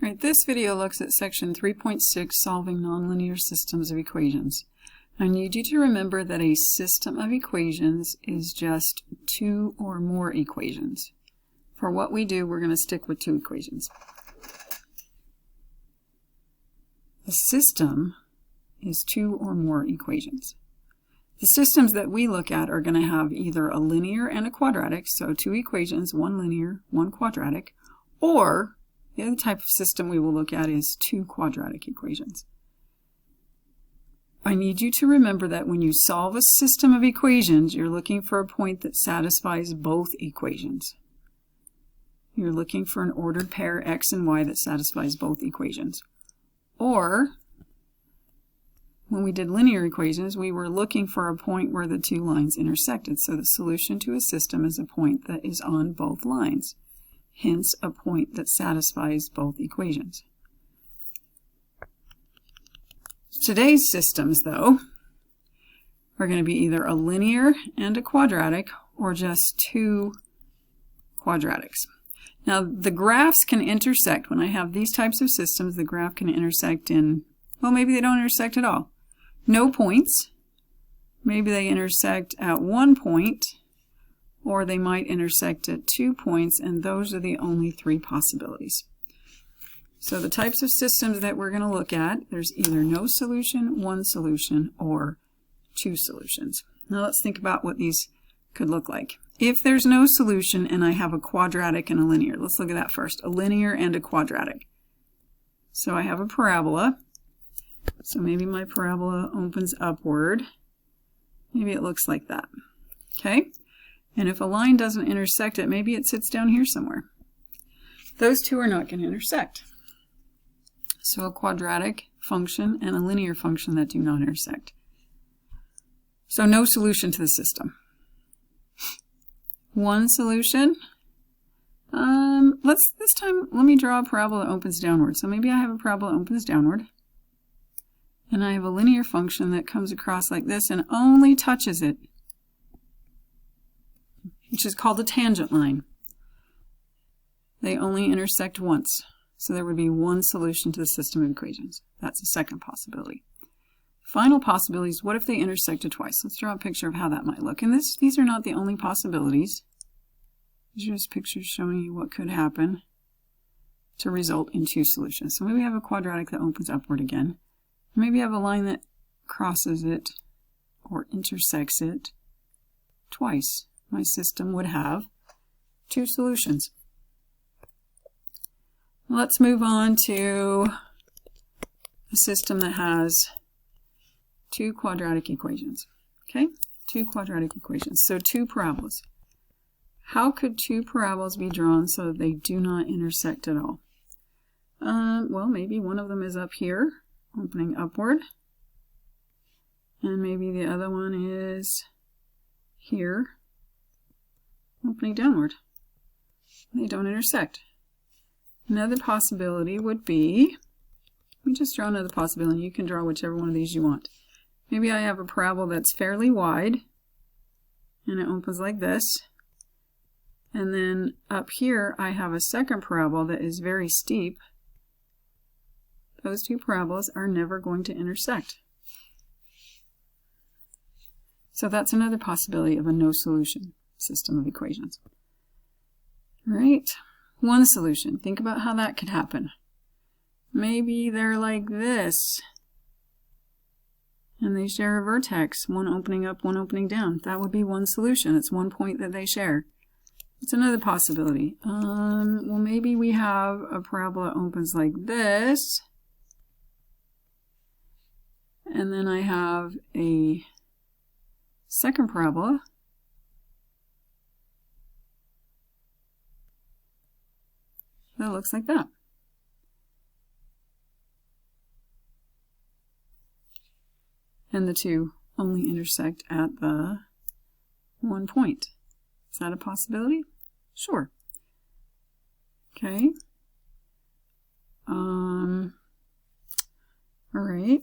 Alright, this video looks at section 3.6, solving nonlinear systems of equations. I need you to remember that a system of equations is just two or more equations. For what we do, we're going to stick with two equations. A system is two or more equations. The systems that we look at are going to have either a linear and a quadratic, so two equations, one linear, one quadratic, or the other type of system we will look at is two quadratic equations. I need you to remember that when you solve a system of equations, you're looking for a point that satisfies both equations. You're looking for an ordered pair x and y that satisfies both equations. Or, when we did linear equations, we were looking for a point where the two lines intersected. So the solution to a system is a point that is on both lines. Hence, a point that satisfies both equations. Today's systems, though, are going to be either a linear and a quadratic, or just two quadratics. Now, the graphs can intersect. When I have these types of systems, the graph can intersect in, well, maybe they don't intersect at all. No points. Maybe they intersect at one point, or they might intersect at 2 points, and those are the only three possibilities. So the types of systems that we're going to look at, there's either no solution, one solution, or two solutions. Now let's think about what these could look like. If there's no solution and I have a quadratic and a linear, let's look at that first, a linear and a quadratic. So I have a parabola. So maybe my parabola opens upward. Maybe it looks like that. Okay? And if a line doesn't intersect it, maybe it sits down here somewhere. Those two are not going to intersect. So a quadratic function and a linear function that do not intersect. So no solution to the system. One solution. This time, let me draw a parabola that opens downward. So maybe I have a parabola that opens downward. And I have a linear function that comes across like this and only touches it, which is called a tangent line. They only intersect once. So there would be one solution to the system of equations. That's the second possibility. Final possibility is, what if they intersected twice? Let's draw a picture of how that might look. And these are not the only possibilities. These are just pictures showing you what could happen to result in two solutions. So maybe we have a quadratic that opens upward again. Maybe I have a line that crosses it or intersects it twice. My system would have two solutions. Let's move on to a system that has two quadratic equations. Okay, two quadratic equations. So two parabolas. How could two parabolas be drawn so that they do not intersect at all? Well, maybe one of them is up here, opening upward. And maybe the other one is here, opening downward. They don't intersect. Another possibility would be, let me just draw another possibility. You can draw whichever one of these you want. Maybe I have a parabola that's fairly wide, and it opens like this. And then up here, I have a second parabola that is very steep. Those two parabolas are never going to intersect. So that's another possibility of a no solution system of equations. All right. One solution. Think about how that could happen. Maybe they're like this. And they share a vertex, one opening up, one opening down. That would be one solution. It's one point that they share. It's another possibility. Well, maybe we have a parabola that opens like this. And then I have a second parabola that looks like that. And the two only intersect at the one point. Is that a possibility? Sure. Okay. All right.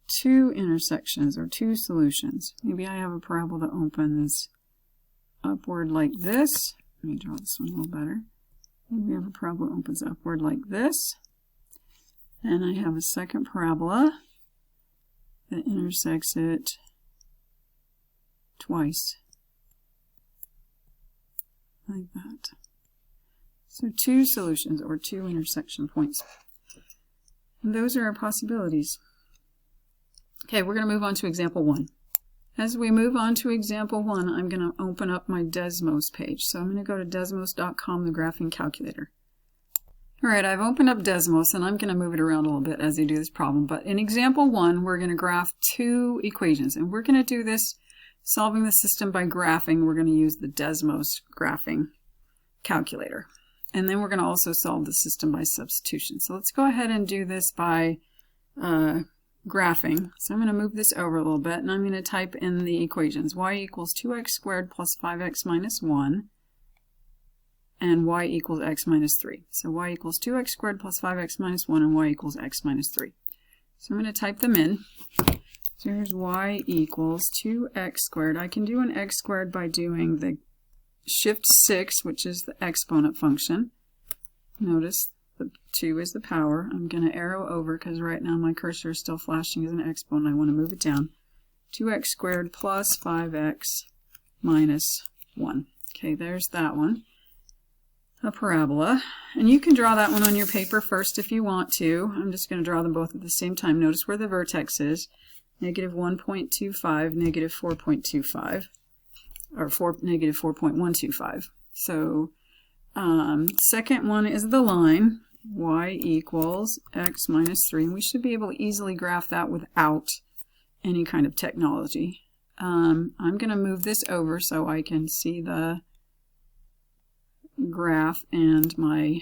Two intersections or two solutions. Maybe I have a parabola that opens upward like this. Let me draw this one a little better. And we have a parabola that opens upward like this. And I have a second parabola that intersects it twice, like that. So two solutions, or two intersection points. And those are our possibilities. Okay, we're going to move on to example 1. As we move on to example 1, I'm going to open up my Desmos page. So I'm going to go to desmos.com, the graphing calculator. Alright, I've opened up Desmos, and I'm going to move it around a little bit as I do this problem. But in example 1, we're going to graph two equations. And we're going to do this solving the system by graphing. We're going to use the Desmos graphing calculator. And then we're going to also solve the system by substitution. So let's go ahead and do this by graphing. So I'm going to move this over a little bit, and I'm going to type in the equations. Y equals 2x squared plus 5x minus 1, and y equals x minus 3. So y equals 2x squared plus 5x minus 1, and y equals x minus 3. So I'm going to type them in. So here's y equals 2x squared. I can do an x squared by doing the shift 6, which is the exponent function. Notice the 2 is the power. I'm going to arrow over because right now my cursor is still flashing as an exponent. I want to move it down. 2x squared plus 5x minus 1. Okay, there's that one. A parabola. And you can draw that one on your paper first if you want to. I'm just going to draw them both at the same time. Notice where the vertex is. Negative 1.25, negative 4.25. Or negative 4.125. So second one is the line, y equals x minus 3. And we should be able to easily graph that without any kind of technology. I'm going to move this over so I can see the graph and my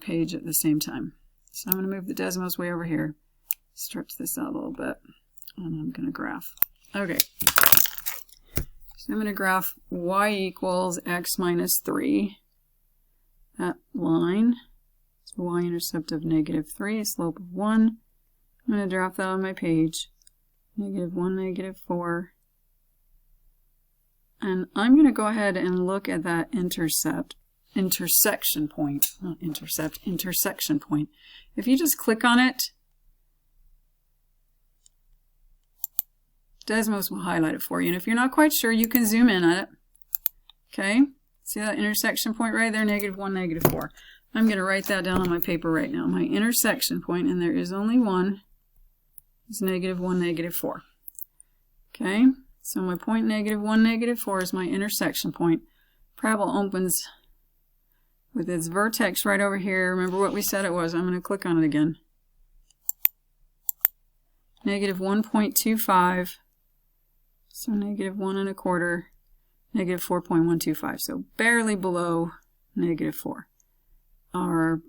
page at the same time. So I'm going to move the Desmos way over here, stretch this out a little bit, and I'm going to graph. Okay. So I'm going to graph y equals x minus 3. That line is a y-intercept of negative 3, a slope of 1. I'm going to draft that on my page. Negative 1, negative 4. And I'm going to go ahead and look at that intersection point. Not intercept, intersection point. If you just click on it, Desmos will highlight it for you. And if you're not quite sure, you can zoom in on it. Okay? See that intersection point right there? Negative 1, negative 4. I'm going to write that down on my paper right now. My intersection point, and there is only one, is negative 1, negative 4. Okay? So my point negative 1, negative 4 is my intersection point. Parabola opens with its vertex right over here. Remember what we said it was. I'm going to click on it again. Negative 1.25. So negative 1 1/4, negative 4.125. So barely below negative 4. Our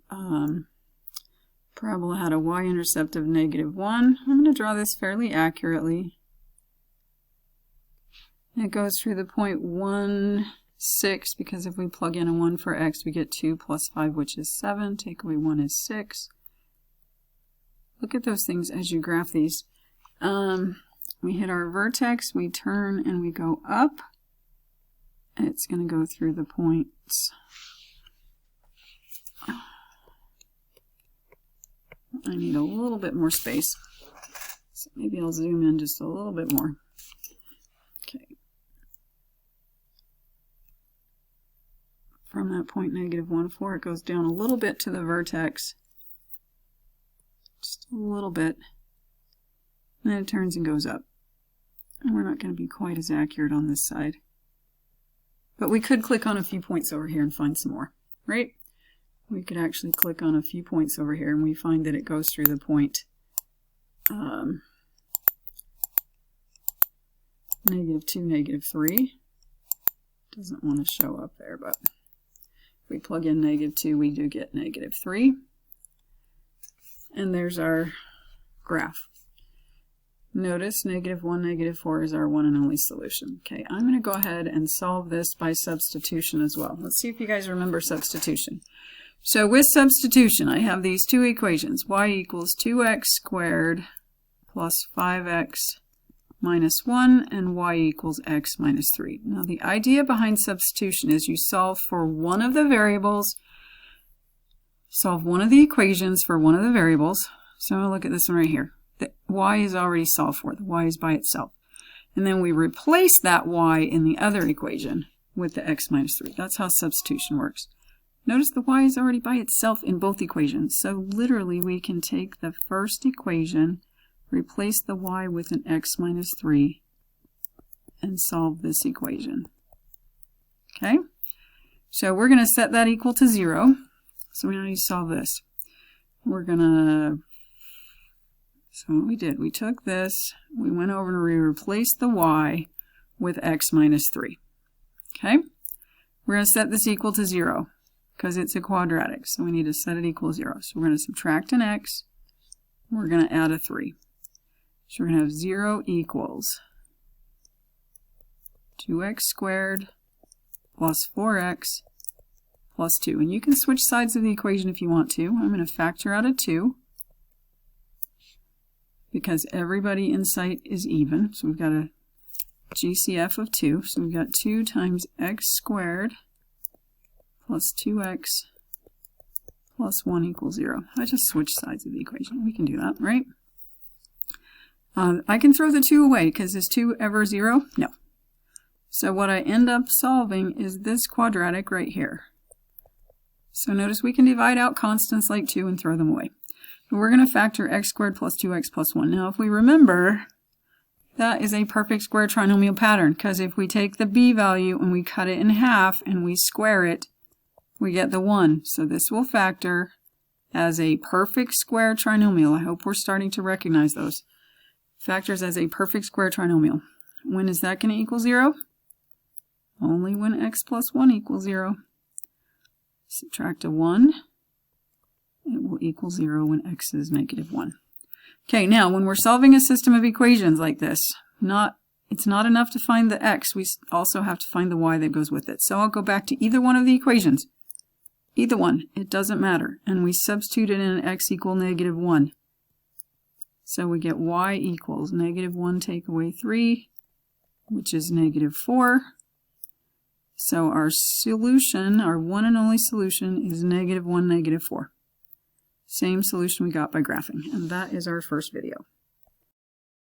parabola had a y-intercept of negative 1. I'm going to draw this fairly accurately. It goes through the point 1, 6, because if we plug in a 1 for x, we get 2 plus 5, which is 7. Take away 1 is 6. Look at those things as you graph these. We hit our vertex, we turn, and we go up. It's going to go through the points. I need a little bit more space. So maybe I'll zoom in just a little bit more. Okay. From that point negative 1, 4, it goes down a little bit to the vertex. Just a little bit. And then it turns and goes up. And we're not going to be quite as accurate on this side. But we could click on a few points over here and find some more, right? We could actually click on a few points over here and we find that it goes through the point negative 2, negative 3. Doesn't want to show up there, but if we plug in negative 2, we do get negative 3. And there's our graph. Notice negative 1, negative 4 is our one and only solution. Okay, I'm going to go ahead and solve this by substitution as well. Let's see if you guys remember substitution. So with substitution, I have these two equations. Y equals 2x squared plus 5x minus 1, and y equals x minus 3. Now the idea behind substitution is you solve for one of the variables solve one of the equations for one of the variables. So I'm going to look at this one right here. The y is already solved for. The y is by itself. And then we replace that y in the other equation with the x minus 3. That's how substitution works. Notice the y is already by itself in both equations. So literally we can take the first equation, replace the y with an x minus 3, and solve this equation. Okay? So we're going to set that equal to 0. So we need to solve this. We're going to, so what we did, we took this, we went over and we replaced the y with x minus 3. Okay? We're going to set this equal to 0 because it's a quadratic. So we need to set it equal to 0. So we're going to subtract an x. We're going to add a 3. So we're going to have 0 equals 2x squared plus 4x plus 2. And you can switch sides of the equation if you want to. I'm going to factor out a 2 because everybody in sight is even. So we've got a GCF of 2. So we've got 2 times x squared plus 2x plus 1 equals 0. I just switched sides of the equation. We can do that, right? I can throw the 2 away because is 2 ever 0? No. So what I end up solving is this quadratic right here. So notice we can divide out constants like 2 and throw them away. But we're going to factor x squared plus 2x plus 1. Now if we remember, that is a perfect square trinomial pattern because if we take the b value and we cut it in half and we square it, we get the 1. So this will factor as a perfect square trinomial. I hope we're starting to recognize those. Factors as a perfect square trinomial. When is that going to equal 0? Only when x plus 1 equals 0. Subtract a 1. It will equal 0 when x is negative 1. Okay, now when we're solving a system of equations like this, it's not enough to find the x. We also have to find the y that goes with it. So I'll go back to either one of the equations. Either one. It doesn't matter. And we substitute it in an x equal negative 1. So we get y equals negative 1 take away 3, which is negative 4. So our solution, our one and only solution, is negative 1, negative 4. Same solution we got by graphing. And that is our first video.